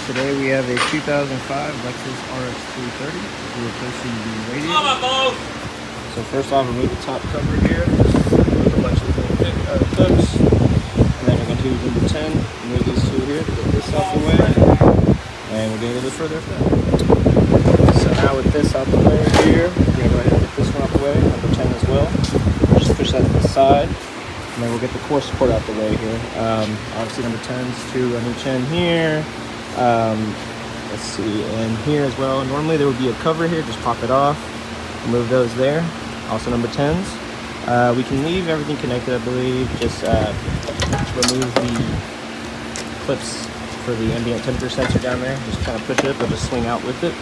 Today we have a 2005 Lexus RX330. We're replacing the radiator. So first off, remove the top cover here. Just remove a bunch of little clips. And then we're going to do number 10. Remove these two here to get this out the way. And we'll get a little bit further after that. So now with this out the way here, we're going to go ahead and get this one out the way. Number 10 as well. Just push that to the side. And then we'll get the core support out the way here. Obviously number 10's two on each end here. Let's see, and here as well. Normally there would be a cover here, just pop it off, remove those there. Also number 10s. We can leave everything connected, I believe. Just remove the clips for the ambient temperature sensor down there. Just kind of push it, but just swing out with it.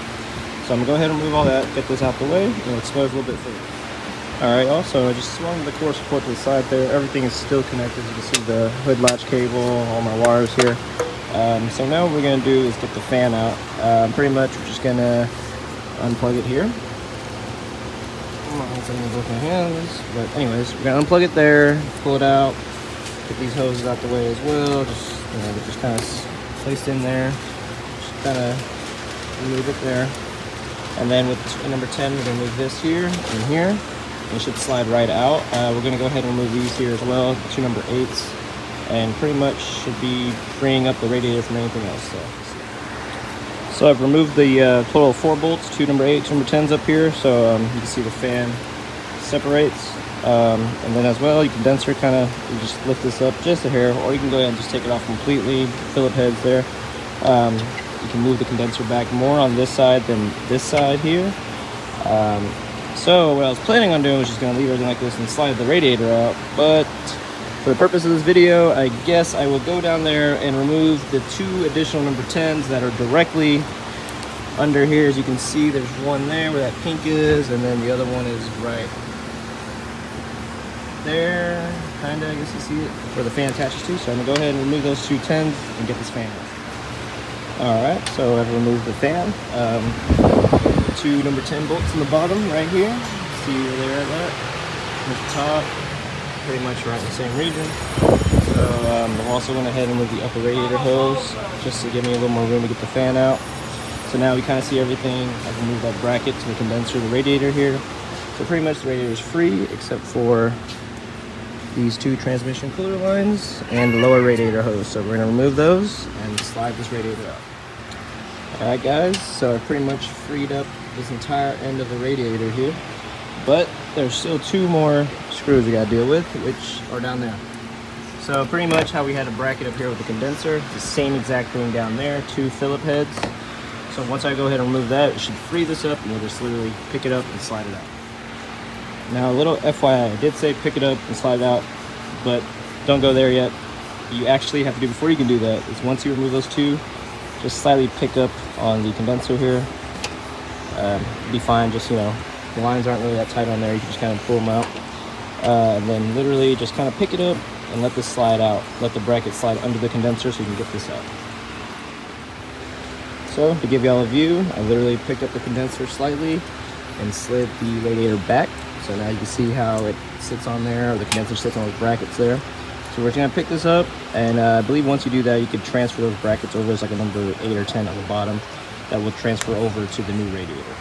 So I'm gonna go ahead and remove all that, get this out the way, and expose a little bit further. Alright, also I just swung the core support to the side there. Everything is still connected. You can see the hood latch cable, all my wires here. So now what we're going to do is get the fan out. Pretty much we're just going to unplug it here. Broken hands, but anyways, we're going to unplug it there, pull it out, get these hoses out the way as well. Just, you know, just kind of placed in there. Just kind of remove it there. And then with number 10, we're going to move this here and here. And it should slide right out. We're going to go ahead and remove these here as well, two number 8s. And pretty much should be freeing up the radiator from anything else. So I've removed the total of 4 bolts, two number 8s, number 10s up here. So you can see the fan separates. And then as well, your condenser kind of, you just lift this up just a hair, or you can go ahead and just take it off completely. Phillip heads there. You can move the condenser back more on this side than this side here. So what I was planning on doing was just going to leave everything like this and slide the radiator out, but for the purpose of this video, I guess I will go down there and remove the 2 additional number 10s that are directly under here. As you can see, there's one there where that pink is, and then the other one is right there, kind of, I guess you see it, where the fan attaches to. So I'm going to go ahead and remove those 2 10s and get this fan out. Alright, so I've removed the fan. 2 number 10 bolts in the bottom right here. See where they're at that. At the top. Pretty much right in the same region. So I also went ahead and moved the upper radiator hose just to give me a little more room to get the fan out. So now we kind of see everything. I've removed that bracket to the condenser, the radiator here. So pretty much the radiator is free except for these 2 transmission cooler lines and the lower radiator hose. So we're going to remove those and slide this radiator out. Alright guys, so I pretty much freed up this entire end of the radiator here. But there's still 2 more screws we got to deal with, which are down there. So pretty much how we had a bracket up here with the condenser, it's the same exact thing down there, 2 Phillip heads. So once I go ahead and remove that, it should free this up, and we'll just literally pick it up and slide it out. Now a little FYI, I did say pick it up and slide it out, but don't go there yet. You actually have to do, before you can do that, is once you remove those 2, just slightly pick up on the condenser here. Be fine, just, you know, the lines aren't really that tight on there. You can just kind of pull them out. And then literally just kind of pick it up and let this slide out. Let the bracket slide under the condenser so you can get this out. So to give y'all a view, I literally picked up the condenser slightly and slid the radiator back. So now you can see how it sits on there, or the condenser sits on those brackets there. So we're just gonna pick this up, and I believe once you do that, you can transfer those brackets over. There's like a number 8 or 10 on the bottom that will transfer over to the new radiator.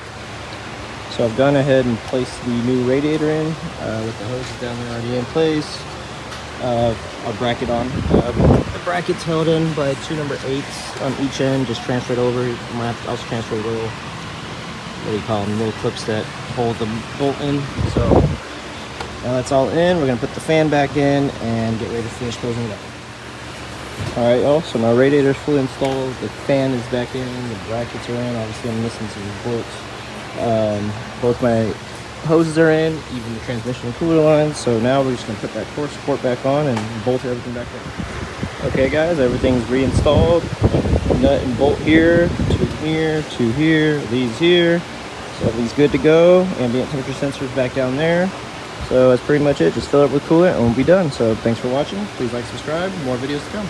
So I've gone ahead and placed the new radiator in with the hoses down there already in place. A bracket on. The bracket's held in by 2 number 8s on each end, just transferred over. You might have to also transfer little, what do you call them, little clips that hold the bolt in. So now that's all in. We're going to put the fan back in and get ready to finish closing it up. Alright y'all, so my radiator is fully installed. The fan is back in, the brackets are in. Obviously I'm missing some bolts. Both my hoses are in, even the transmission and cooler lines. So now we're just going to put that core support back on and bolt everything back in. Okay guys, everything's reinstalled. Nut and bolt here, 2 here, 2 here, these here. So everything's good to go. Ambient temperature sensor is back down there. So that's pretty much it. Just fill it with coolant and we'll be done. So thanks for watching. Please like, subscribe. More videos to come.